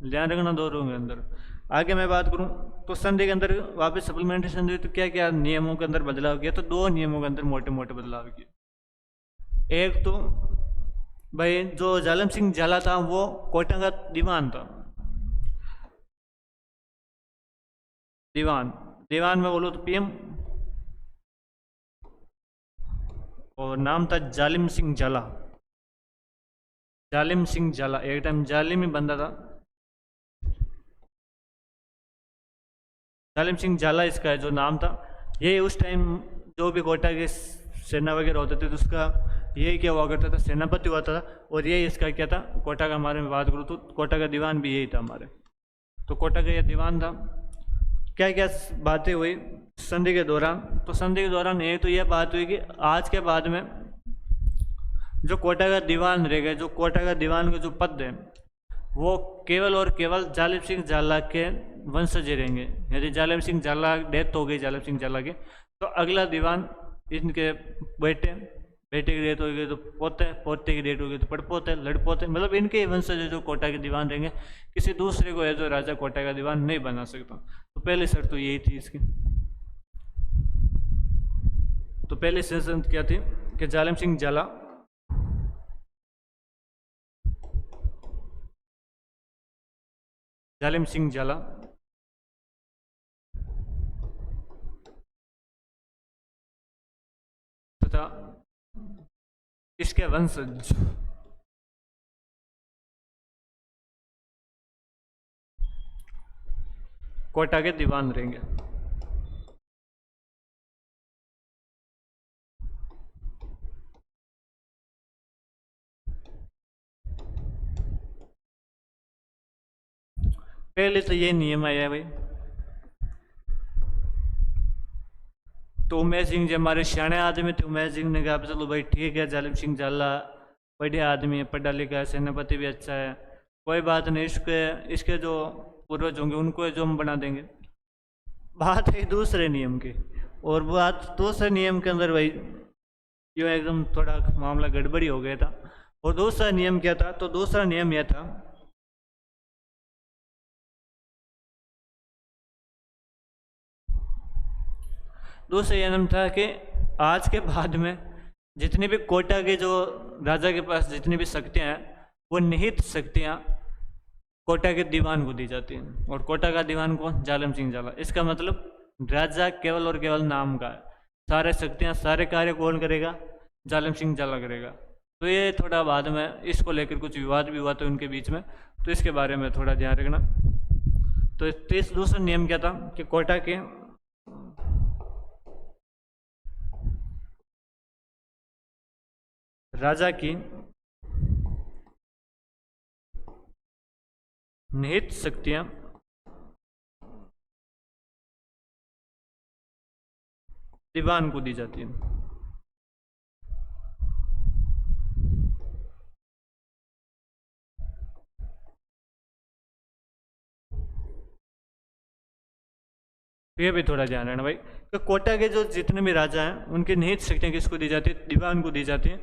ध्यान रखना दोनों के अंदर। आगे मैं बात करूं तो संधि के अंदर वापस सप्लीमेंट्री संधि तो क्या क्या नियमों के अंदर बदलाव किया, तो दो नियमों के अंदर मोटे मोटे बदलाव किए। एक तो भाई जो जालिम सिंह झाला था वो कोटा का दीवान था। दीवान में बोलो तो पीएम। और नाम था जालिम सिंह झाला। जालिम सिंह झाला, एक टाइम जालिम ही बंदा था। जालिम सिंह झाला इसका जो नाम था। ये उस टाइम जो भी कोटा के सेना वगैरह होते थे तो उसका यही क्या हुआ करता था, सेनापति हुआ था। और ये इसका क्या था, कोटा का हमारे में बात करूँ तो कोटा का दीवान भी यही था हमारे। तो कोटा का ये दीवान था। क्या क्या बातें हुई संधि के दौरान, तो संधि के दौरान एक तो यह बात हुई कि आज के बाद में जो कोटा का दीवान रहेगा, जो कोटा का दीवान के जो पद है वो केवल और केवल जालिम सिंह झाला के वंशज रहेंगे। यदि जालिम सिंह झाला डेथ हो गई जालिम सिंह झाला की, तो अगला दीवान इनके बेटे की डेथ होगी तो पोते, पोते की डेथ होगी तो पड़पोते, लड़पोते, मतलब इनके वंशज जो कोटा के दीवान रहेंगे। किसी दूसरे को है जो राजा कोटा का दीवान नहीं बना सकता। तो पहली शर्त तो यही थी इसकी। तो पहली शर्त क्या थी कि जालिम सिंह झाला जालिम सिंह झाला तथा इसके वंशज कोटा के दीवान रहेंगे। पहले तो ये नियम आया भाई, तो उमेश सिंह जी हमारे सियाने आदमी थे। उमेश सिंह ने कहा चलो भाई ठीक है, जालिम सिंह झाला बढ़िया आदमी है, पढ़ा लिखा है, सेनापति भी अच्छा है, कोई बात नहीं, इसके जो पूर्वज होंगे उनको जो हम बना देंगे। बात है दूसरे नियम की, और बात दूसरे नियम के अंदर भाई यूँ एकदम थोड़ा मामला गड़बड़ी हो गया था। और दूसरा नियम क्या था? तो दूसरा नियम यह था दूसरा नियम था कि आज के बाद में जितने भी कोटा के जो राजा के पास जितनी भी शक्तियाँ हैं वो निहित शक्तियाँ कोटा के दीवान को दी जाती हैं। और कोटा का दीवान कौन? जालिम सिंह झाला। इसका मतलब राजा केवल और केवल नाम का है, सारे शक्तियाँ सारे कार्य कौन करेगा? जालिम सिंह झाला करेगा। तो ये थोड़ा बाद में इसको लेकर कुछ विवाद भी हुआ था उनके बीच में, तो इसके बारे में थोड़ा ध्यान रखना। तो इस दूसरा नियम क्या था कि कोटा के राजा की निहित शक्तियां दीवान को दी जाती है। ये भी थोड़ा ध्यान रखना भाई, तो कोटा के जो जितने भी राजा हैं उनकी निहित शक्तियां किसको दी जाती है? दीवान को दी जाती है।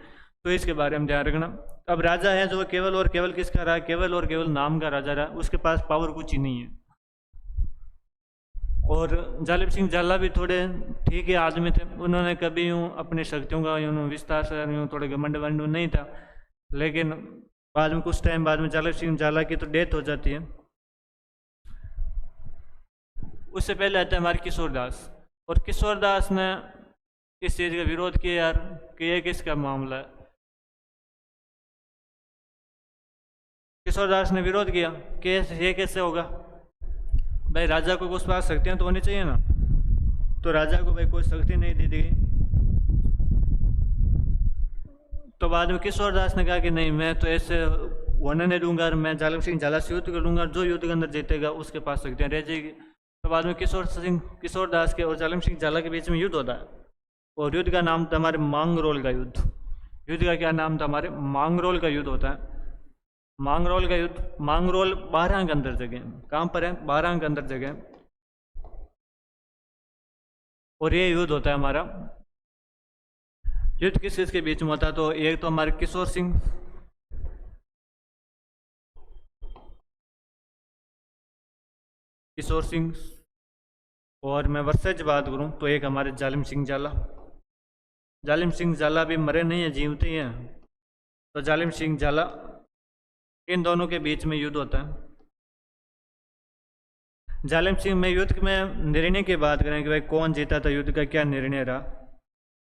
तो इसके बारे में ध्यान रखना। अब राजा है जो केवल और केवल किसका रहा? केवल और केवल नाम का राजा रहा, उसके पास पावर कुछ ही नहीं है। और जालिम सिंह झाला भी थोड़े ठीक है आदमी थे, उन्होंने कभी यूँ अपनी शक्तियों का यूँ विस्तार से यूँ थोड़े घमंड वंड नहीं था। लेकिन बाद में कुछ टाइम बाद में जालिम सिंह झाला की तो डेथ हो जाती है। उससे पहले आता है हमारे किशोरदास, और किशोरदास ने इस चीज़ का विरोध किया यार कि ये किसका मामला है। किशोरदास ने विरोध किया कि ये कैसे होगा भाई, राजा को कुछ पास शक्तियाँ तो होनी चाहिए ना। तो राजा को भाई कोई शक्ति नहीं दी गई। तो बाद में किशोरदास ने कहा कि नहीं, मैं तो ऐसे होने नहीं दूंगा, मैं जालिम सिंह झाला से युद्ध करूंगा, जो युद्ध के अंदर जीतेगा उसके पास शक्तियाँ रह जाएगी। तो बाद में किशोरदास के और जालिम सिंह झाला के बीच में युद्ध होता है, और युद्ध का नाम था हमारे मांगरोल का युद्ध। युद्ध का क्या नाम था? हमारे मांगरोल का युद्ध होता है। मांगरोल का युद्ध, मांगरोल 12 के अंदर जगह, कहाँ पर है? 12 के अंदर जगह। और ये युद्ध होता है हमारा, युद्ध किस के बीच में होता है? तो एक तो हमारे किशोर सिंह, और मैं वर्षज बात करूं तो एक हमारे जालिम सिंह झाला। जालिम सिंह झाला भी मरे नहीं है, जीवते ही हैं। तो जालिम सिंह झाला, इन दोनों के बीच में युद्ध होता है। जालिम सिंह में युद्ध में निर्णय की बात करें कि भाई कौन जीता था, युद्ध का क्या निर्णय रहा,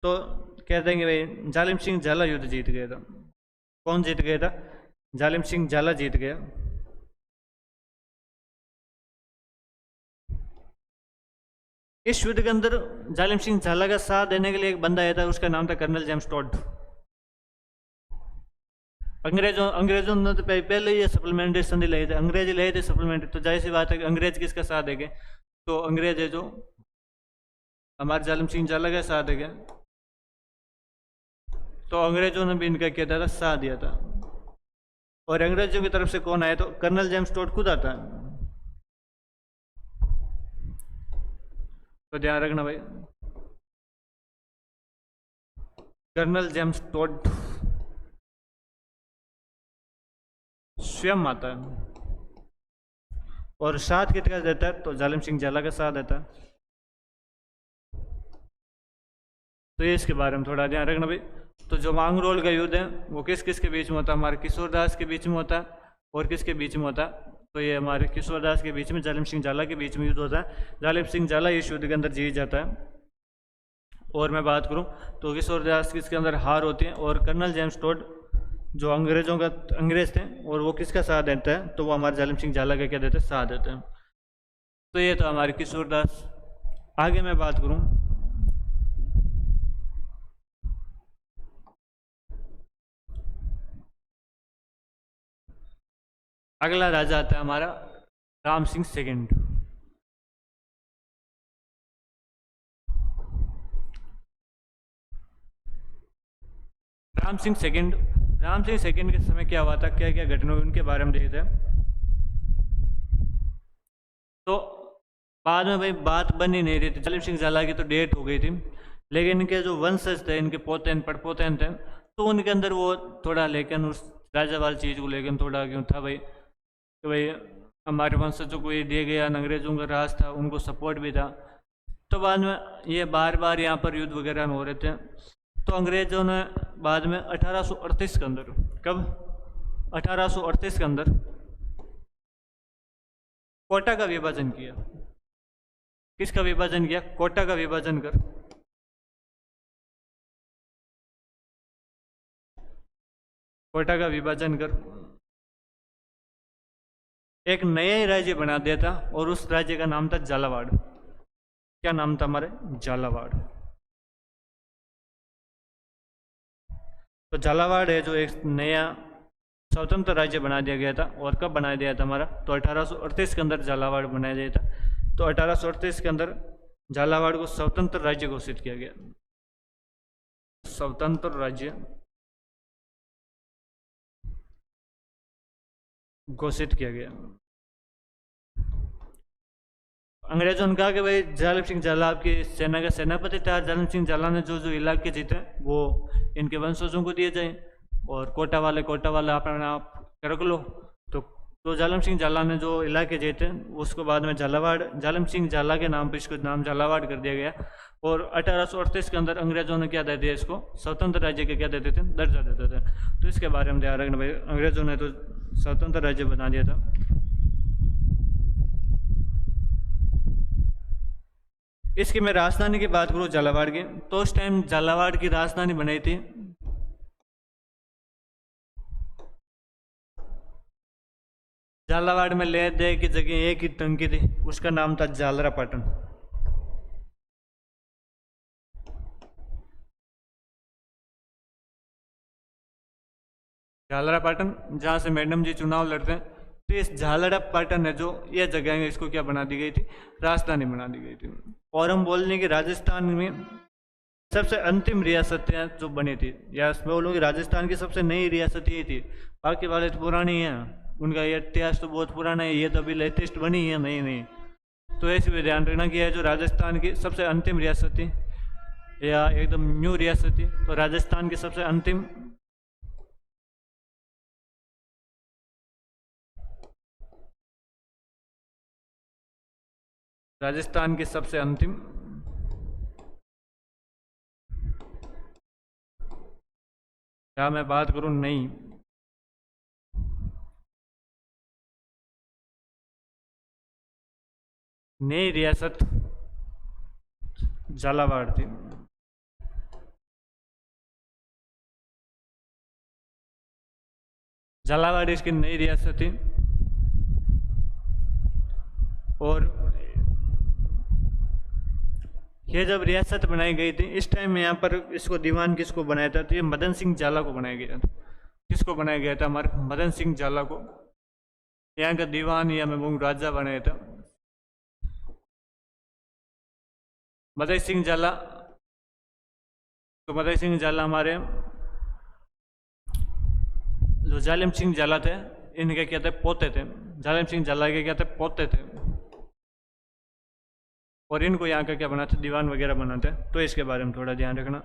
तो कहते हैं कि भाई जालिम सिंह झाला युद्ध जीत गया था। कौन जीत गया था? जालिम सिंह झाला जीत गया। इस युद्ध के अंदर जालिम सिंह झाला का साथ देने के लिए एक बंदा आया था, उसका नाम था कर्नल जेम्स टॉड। अंग्रेजों ने तो पहले ये सप्लीमेंट्री संधि लाए थे, अंग्रेज लाए थे सप्लीमेंट्री, तो जाहिर सी बात है कि अंग्रेज किसका साथ देंगे? तो अंग्रेज है जो हमारे जालिम सिंह झाला का साथ देंगे। तो अंग्रेजों ने भी इनका क्या था? साथ दिया था। और अंग्रेजों की तरफ से कौन आया? तो कर्नल जेम्स टॉड खुद आता है। तो ध्यान रखना भाई, कर्नल जेम्स टॉड स्वयं आता है। और साथ किसका देता है? तो जालिम सिंह झाला का साथ देता है। तो ये इसके बारे में थोड़ा ध्यान रखना भाई। तो जो मांगरोल का युद्ध है वो किस किस के बीच में होता है? हमारे किशोरदास के बीच में होता है, और किसके बीच में होता है? तो ये हमारे किशोरदास के बीच में, जालिम सिंह झाला के बीच में युद्ध होता है। जालिम सिंह झाला इस युद्ध के अंदर जीत जाता है। और मैं बात करूं तो किशोरदास की इसके अंदर हार होती है, और कर्नल जेम्स टोड जो अंग्रेज थे, और वो किसका साथ देते हैं, तो वो हमारे जालिम सिंह झाला का क्या देते हैं, साथ देते हैं। तो ये तो हमारे किशोरदास। आगे मैं बात करूं, अगला राजा आता है हमारा Ram Singh second. Ram Singh second, Ram Singh second के समय क्या हुआ था, क्या क्या घटना हुई, उनके बारे में देखते हैं। तो बाद में भाई बात बन ही नहीं रही थी, जालिम सिंह झाला की तो डेथ हो गई थी, लेकिन इनके जो वंशज थे, इनके पोतेन पड़पोतेन थे, तो उनके अंदर वो थोड़ा, लेकिन उस राजा वाली चीज़ को लेकिन थोड़ा क्यों था भाई, कि भाई हमारे वंशजों को ये दिए गया, अंग्रेजों का राज था, उनको सपोर्ट भी था। तो बाद में ये बार बार यहाँ पर युद्ध वगैरह में हो रहे थे, तो अंग्रेजों ने बाद में 1838 के अंदर, कब, 1838 के अंदर कोटा का विभाजन किया। किसका विभाजन किया, कोटा का विभाजन कर कोटा का विभाजन कर एक नया ही राज्य बना दिया था, और उस राज्य का नाम था झालावाड़। क्या नाम था हमारे, झालावाड़। तो झालावाड़ है जो एक नया स्वतंत्र राज्य बना दिया गया था। और कब बनाया दिया था हमारा, तो 1838 के अंदर झालावाड़ बनाया गया था। तो 1838 के अंदर झालावाड़ को स्वतंत्र राज्य घोषित किया गया, स्वतंत्र राज्य घोषित किया गया। अंग्रेजों ने कहा कि भाई जालिम सिंह झाला आपकी सेना का सेनापति था, जालिम सिंह झाला ने जो जो इलाके जीते वो इनके वंशजों को दिए जाए, और कोटा वाले अपना आप रख लो। तो जालिम सिंह झाला ने जो इलाके जीते उसको बाद में झालावाड़, जालिम सिंह झाला के नाम पर इसको नाम झालावाड़ कर दिया गया। और 1838 के अंदर अंग्रेजों ने क्या दे दिया, इसको स्वतंत्र राज्य के क्या देते थे, दर्जा देते थे। तो इसके बारे में ध्यान रखना भाई, अंग्रेजों ने तो स्वतंत्र राज्य बना दिया था। इसकी मैं राजधानी की बात करूँ झालावाड़ की, तो उस टाइम झालावाड़ की राजधानी बनाई थी झालावाड़ में ले दे की जगह एक ही टंकी थी, उसका नाम था झालरापाटन। झालरापाटन जहाँ से मैडम जी चुनाव लड़ते हैं, तो ये झालरापाटन है जो ये जगह है, इसको क्या बना दी गई थी, राजधानी बना दी गई थी। और हम बोलने की राजस्थान में सबसे अंतिम रियासतें जो बनी थी, या बोलूँ कि राजस्थान की सबसे नई रियासत ये थी, बाकी वाले तो पुरानी हैं, उनका ये इतिहास तो बहुत पुराना है, ये तो अभी लेटेस्ट बनी है, नई नई। तो ऐसे भी ध्यान रखना कि जो राजस्थान की सबसे अंतिम रियासत थी या एकदम न्यू रियासत थी, तो राजस्थान की सबसे अंतिम राजस्थान की सबसे अंतिम क्या मैं बात करूं, नहीं, नई रियासत झालावाड़ थी। झालावाड़ इसकी नई रियासत थी। और ये जब रियासत बनाई गई थी, इस टाइम में यहाँ पर इसको दीवान किसको बनाया था, तो ये मदन सिंह झाला को बनाया गया था। किसको बनाया गया था, हमारे मदन सिंह झाला को यहाँ का दीवान या मैं बोलूँ राजा बनाया था। मदन सिंह झाला, तो मदन सिंह झाला हमारे जो जालिम सिंह झाला थे, इनके क्या थे, पोते थे। जालिम सिंह झाला के क्या थे, पोते थे। और इनको यहाँ का क्या बनाते, दीवान वगैरह बनाते। तो इसके बारे में थोड़ा ध्यान रखना।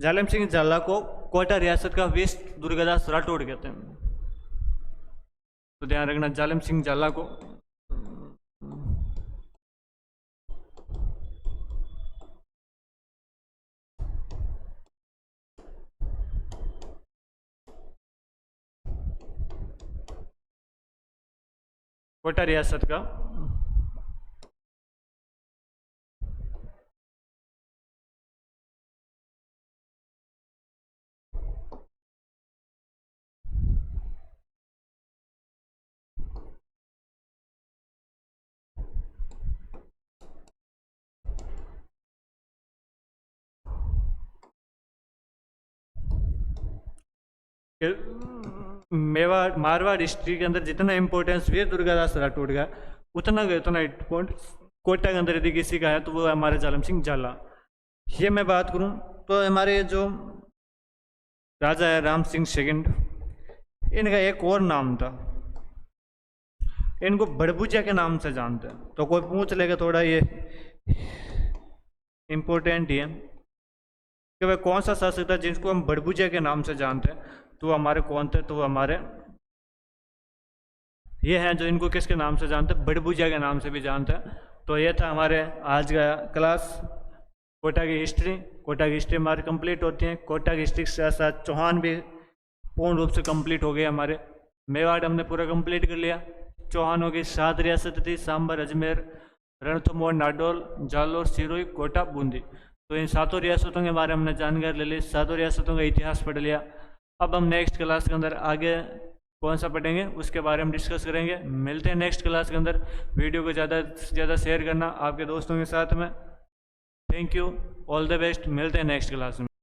जालिम सिंह झाला को कोटा रियासत का वेस्ट दुर्गादास राठौड़ कहते हैं, तो ध्यान रखना जालिम सिंह झाला को कोटा रियासत का। मेवाड़ मारवाड़ हिस्ट्री के अंदर जितना इंपॉर्टेंस वीर दुर्गादास राठौड़ का उतना इम्पोर्टेंस कोटा के अंदर यदि किसी का है तो वो हमारे जालम सिंह झाला। ये मैं बात करूं तो हमारे जो राजा है राम सिंह सेकंड, इनका एक और नाम था, इनको बड़बुजा के नाम से जानते हैं। तो कोई पूछ लेगा, थोड़ा ये इम्पोर्टेंट ही है कि वह कौन सा शासक था जिसको हम बड़बुजा के नाम से जानते हैं, तो हमारे कौन थे, तो हमारे ये हैं जो इनको किसके नाम से जानते हैं, बड़बुजा के नाम से भी जानते हैं। तो ये था हमारे आज का क्लास, कोटा की हिस्ट्री। कोटा की हिस्ट्री हमारी कंप्लीट होती है। कोटा की हिस्ट्री के साथ साथ चौहान भी पूर्ण रूप से कंप्लीट हो गए हमारे। मेवाड़ हमने पूरा कंप्लीट कर लिया। चौहानों की 7 रियासत थी, सांबर, अजमेर, रणथंभौर, नाडौल, जालोर, सिरोही, कोटा, बूंदी। तो इन 7 रियासतों के बारे में हमने जानकारी ले ली, 7 रियासतों का इतिहास पढ़ लिया। अब हम नेक्स्ट क्लास के अंदर आगे कौन सा पढ़ेंगे उसके बारे में डिस्कस करेंगे। मिलते हैं नेक्स्ट क्लास के अंदर। वीडियो को ज़्यादा से ज़्यादा शेयर करना आपके दोस्तों के साथ में। Thank you, all the best. मिलते हैं नेक्स्ट क्लास में।